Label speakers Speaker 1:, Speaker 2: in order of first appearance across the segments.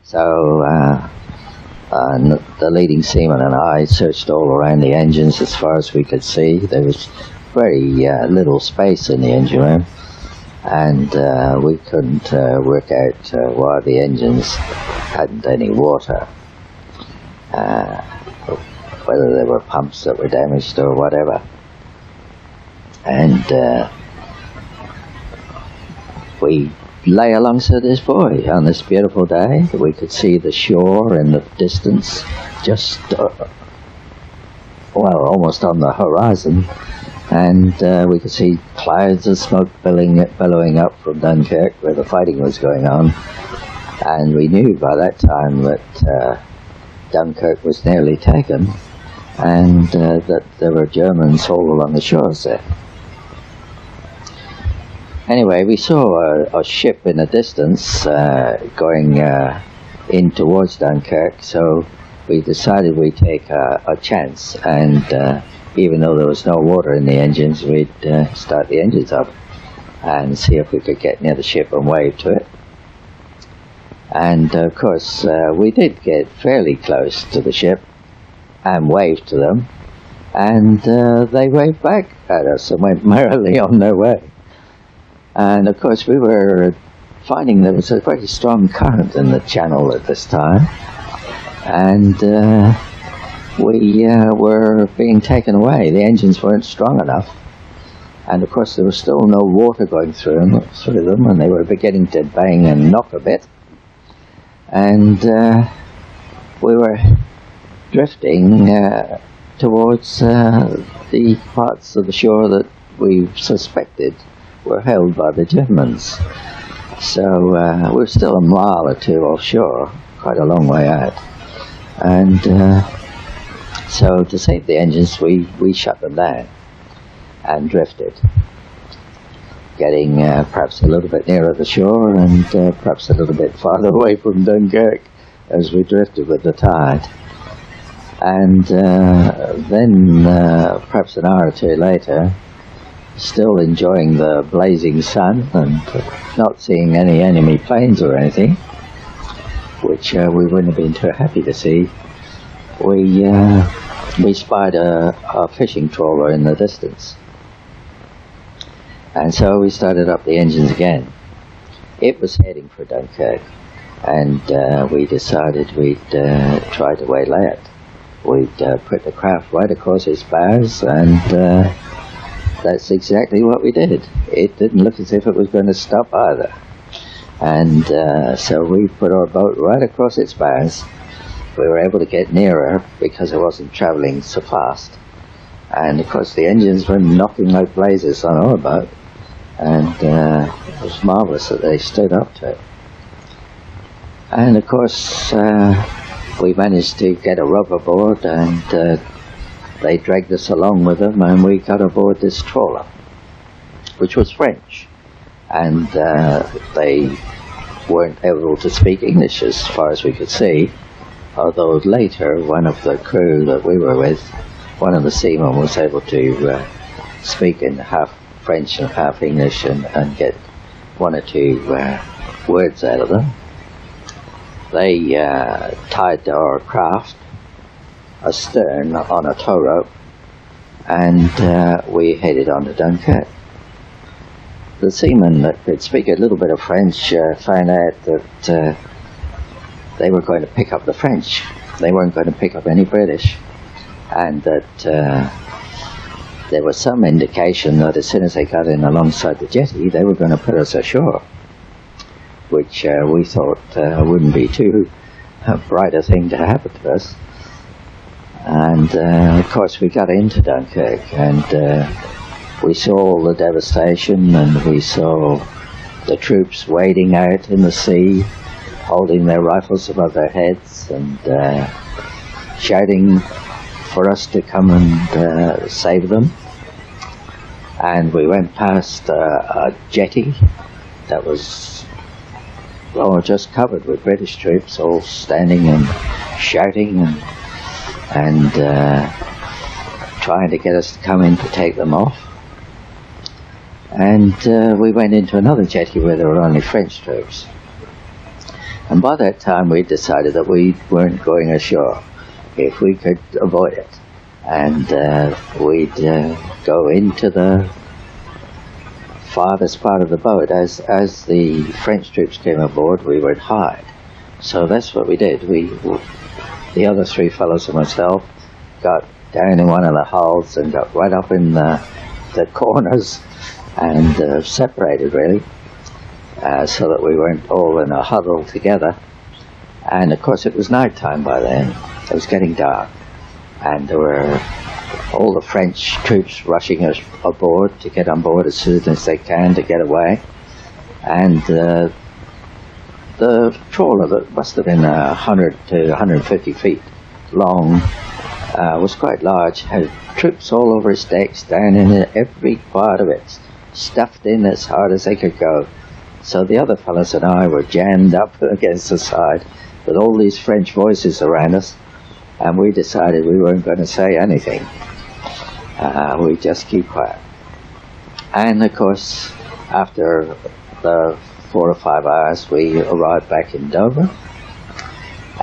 Speaker 1: So the leading seaman and I searched all around the engines as far as we could see. There was very little space in the engine room, and we couldn't work out why the engines hadn't any water, whether there were pumps that were damaged or whatever. And we lay alongside this buoy on this beautiful day. We could see the shore in the distance, just almost on the horizon, and we could see clouds of smoke billowing up from Dunkirk, where the fighting was going on. And we knew by that time that Dunkirk was nearly taken, and that there were Germans all along the shores there. Anyway, we saw a ship in the distance going in towards Dunkirk, so we decided we'd take a chance, and even though there was no water in the engines, we'd start the engines up and see if we could get near the ship and wave to it. And of course, we did get fairly close to the ship and waved to them, and they waved back at us and went merrily on their way. And of course, we were finding there was a very strong current in the channel at this time, and we were being taken away. The engines weren't strong enough, and of course there was still no water going through them, and they were beginning to bang and knock a bit. And we were drifting towards the parts of the shore that we suspected were held by the Germans. So we're still a mile or two offshore, quite a long way out. And so to save the engines, we shut them down and drifted, getting perhaps a little bit nearer the shore and perhaps a little bit farther away from Dunkirk as we drifted with the tide. And then perhaps an hour or two later, still enjoying the blazing sun and not seeing any enemy planes or anything, which we wouldn't have been too happy to see, we spied a fishing trawler in the distance. And so we started up the engines again. It was heading for Dunkirk, and we decided we'd try to waylay it. We'd put the craft right across its bows, and that's exactly what we did. It didn't look as if it was going to stop either. And so we put our boat right across its bows. We were able to get nearer because it wasn't travelling so fast. And of course the engines were knocking like blazes on our boat, and it was marvellous that they stood up to it. And of course we managed to get a rope aboard, and they dragged us along with them, and we got aboard this trawler, which was French, and they weren't able to speak English as far as we could see, although later one of the crew that we were with, one of the seamen, was able to speak in half French and half English and get one or two words out of them. They tied our craft astern on a tow rope, and we headed on to Dunkirk. The seamen that could speak a little bit of French found out that they were going to pick up the French. They weren't going to pick up any British, and that there was some indication that as soon as they got in alongside the jetty, they were going to put us ashore, which we thought wouldn't be too bright a thing to happen to us. And of course we got into Dunkirk, and we saw all the devastation, and we saw the troops wading out in the sea, holding their rifles above their heads and shouting for us to come and save them. And we went past a jetty that was just covered with British troops, all standing and shouting and trying to get us to come in to take them off. And we went into another jetty where there were only French troops. And by that time we decided that we weren't going ashore if we could avoid it. And we'd go into the farthest part of the boat. As the French troops came aboard, we would hide. So that's what we did. The other three fellows and myself got down in one of the hulls and got right up in the corners and separated, really, so that we weren't all in a huddle together. And of course it was night time by then. It was getting dark, and there were all the French troops rushing us aboard to get on board as soon as they can to get away. And the trawler, that must have been 100 to 150 feet long, was quite large, had troops all over its decks, down in every part of it, stuffed in as hard as they could go. So the other fellows and I were jammed up against the side with all these French voices around us, and we decided we weren't going to say anything. We'd just keep quiet. And of course, after the 4 or 5 hours, we arrived back in Dover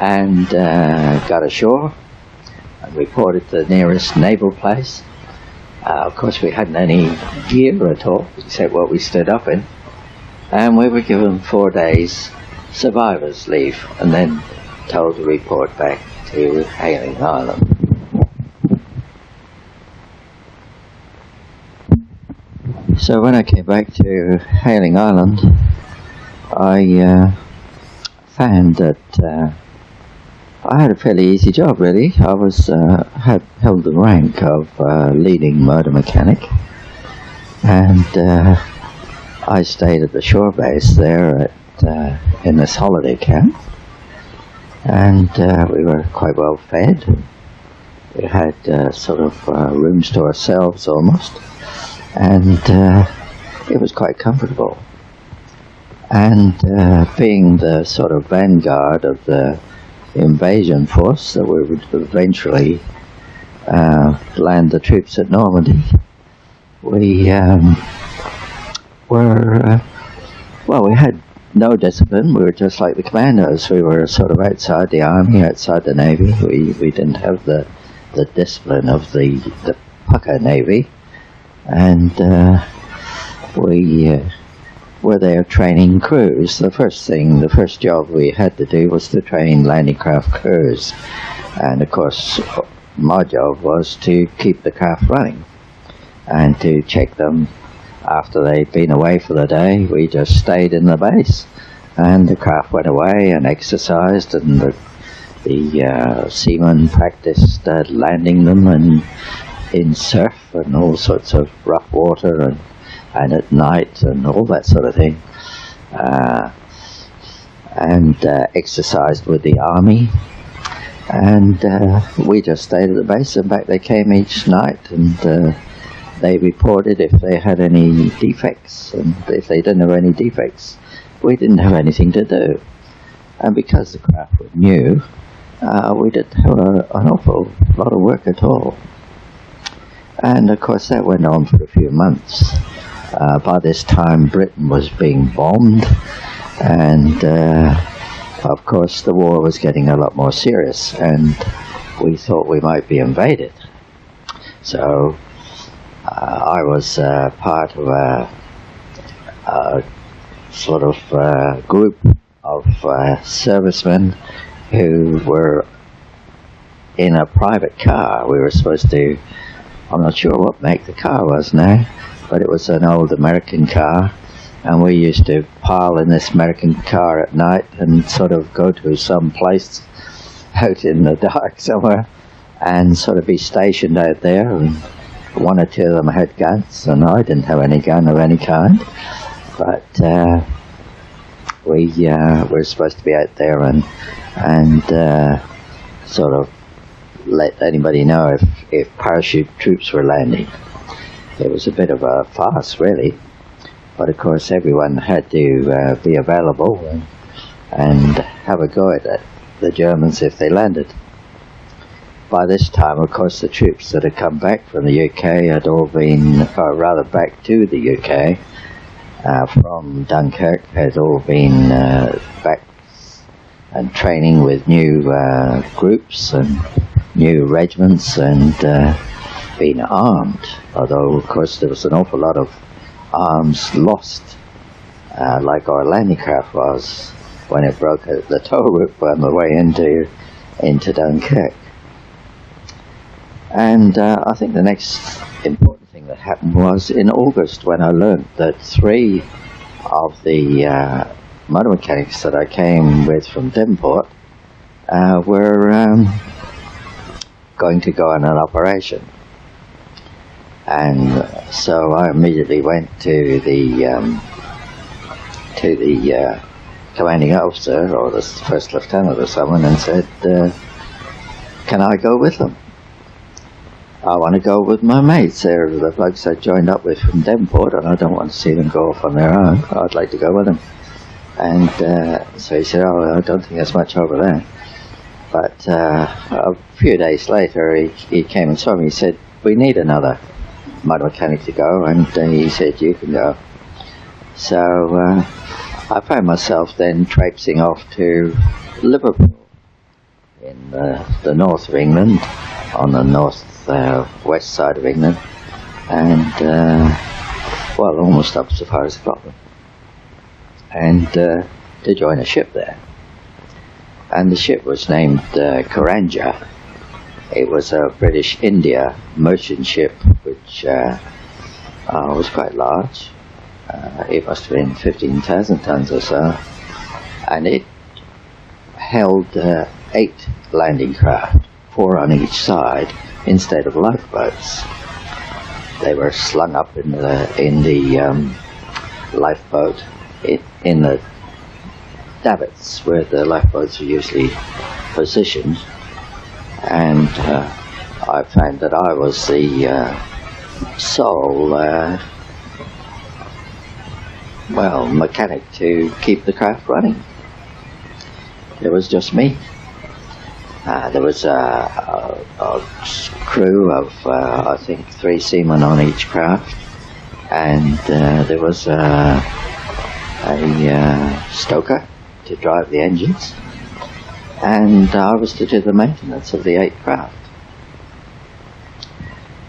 Speaker 1: and got ashore and reported to the nearest naval place. Of course, we hadn't any gear at all, except what we stood up in. And we were given 4 days survivor's leave and then told to report back to Hayling Island. So when I came back to Hayling Island, I found that I had a fairly easy job, really. I was had held the rank of leading motor mechanic, and I stayed at the shore base there in this holiday camp, and we were quite well fed. We had sort of rooms to ourselves almost, and it was quite comfortable. And being the sort of vanguard of the invasion force that we would eventually land the troops at Normandy, we we had no discipline. We were just like the commandos. We were sort of outside the army, outside the navy. We didn't have the discipline of the pucker navy, and we were there training crews. The first job we had to do was to train landing craft crews, and of course my job was to keep the craft running and to check them after they'd been away for the day. We just stayed in the base, and the craft went away and exercised, and the seamen practiced landing them and in surf and all sorts of rough water, and at night and all that sort of thing, and exercised with the army. And we just stayed at the base, and back they came each night, and they reported if they had any defects, and if they didn't have any defects, we didn't have anything to do. And because the craft was new, we didn't have an awful lot of work at all. And of course that went on for a few months. By this time Britain was being bombed, and of course the war was getting a lot more serious, and we thought we might be invaded. So I was part of a sort of group of servicemen who were in a private car. We were supposed to, I'm not sure what make the car was now, but it was an old American car, and we used to pile in this American car at night and sort of go to some place out in the dark somewhere and sort of be stationed out there. And one or two of them had guns, and I didn't have any gun of any kind, but we were supposed to be out there and sort of let anybody know if parachute troops were landing. It was a bit of a farce, really, but of course everyone had to be available and have a go at the Germans if they landed. By this time, of course, the troops that had come back from the UK had all been, or rather back to the UK from Dunkirk, had all been and training with new groups and new regiments, and being armed, although of course there was an awful lot of arms lost, like our landing craft was when it broke the tow rope on the way into Dunkirk. And I think the next important thing that happened was in August, when I learned that 3 of the motor mechanics that I came with from Devonport were going to go on an operation. And so I immediately went to the commanding officer, or the first lieutenant or someone, and said, can I go with them? I want to go with my mates. They're the blokes I joined up with from Devonport, and I don't want to see them go off on their own. I'd like to go with them. And so he said, oh, I don't think there's much over there. But a few days later, he came and saw me. He said, we need another motor mechanic to go, and he said, you can go. So I found myself then traipsing off to Liverpool in the north of England, on the west side of England, and well, almost up as far as Scotland, and to join a ship there. And the ship was named Karanja. It was a British India merchant ship, which was quite large. It must have been 15,000 tons or so, and it held 8 landing craft, 4 on each side, instead of lifeboats. They were slung up in the lifeboat, in the davits where the lifeboats are usually positioned, and I found that I was the sole mechanic to keep the craft running. It was just me. There was a crew of I think 3 seamen on each craft, and there was a stoker to drive the engines, and I was to do the maintenance of the 8 craft.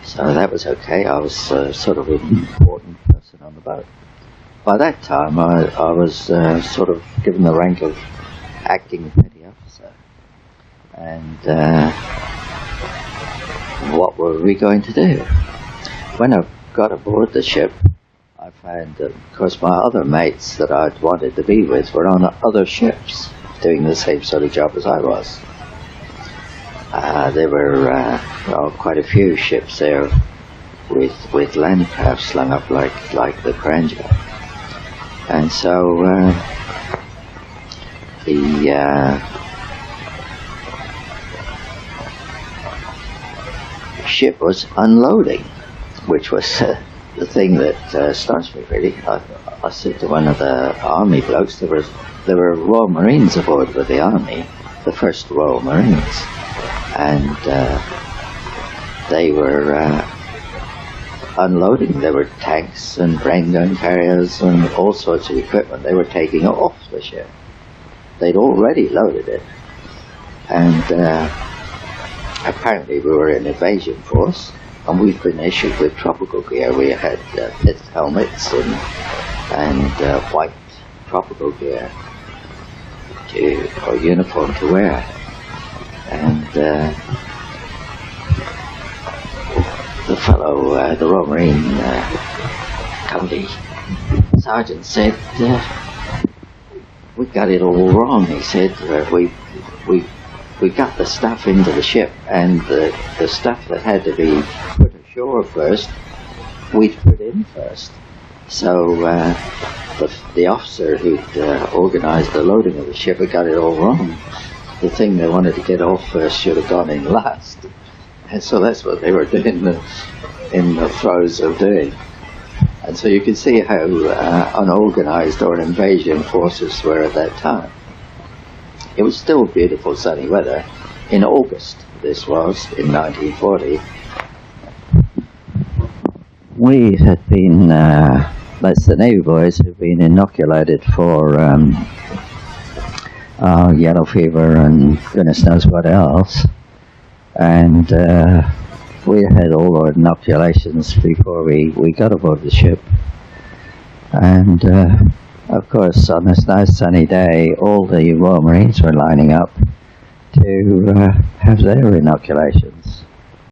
Speaker 1: So that was okay. I was sort of an important person on the boat. By that time I was sort of given the rank of acting petty officer, and what were we going to do? When I got aboard the ship, I found that, of course, my other mates that I'd wanted to be with were on other ships doing the same sort of job as I was. There were quite a few ships there with landing craft slung up like the Karanja. And so the ship was unloading, which was the thing that astonished me, really. I said to one of the army blokes, there were Royal Marines aboard with the army, the first Royal Marines, and they were unloading. There were tanks and rain gun carriers and all sorts of equipment they were taking off the ship. They'd already loaded it, and apparently we were an invasion force, and we'd been issued with tropical gear. We had pith helmets and white tropical gear or uniform to wear. And the fellow, the Royal Marine company sergeant said, we got it all wrong. He said, we got the stuff into the ship, and the stuff that had to be put ashore first, we'd put in first. So the officer who'd organised the loading of the ship had got it all wrong. The thing they wanted to get off first should have gone in last. And so that's what they were doing in the throes of doing. And so you can see how unorganised our invasion forces were at that time. It was still beautiful sunny weather. In August, this was, in 1940. We had been, that's the Navy boys, who've been inoculated for yellow fever and goodness knows what else. And we had all our inoculations before we got aboard the ship. And of course, on this nice sunny day, all the Royal Marines were lining up to have their inoculation.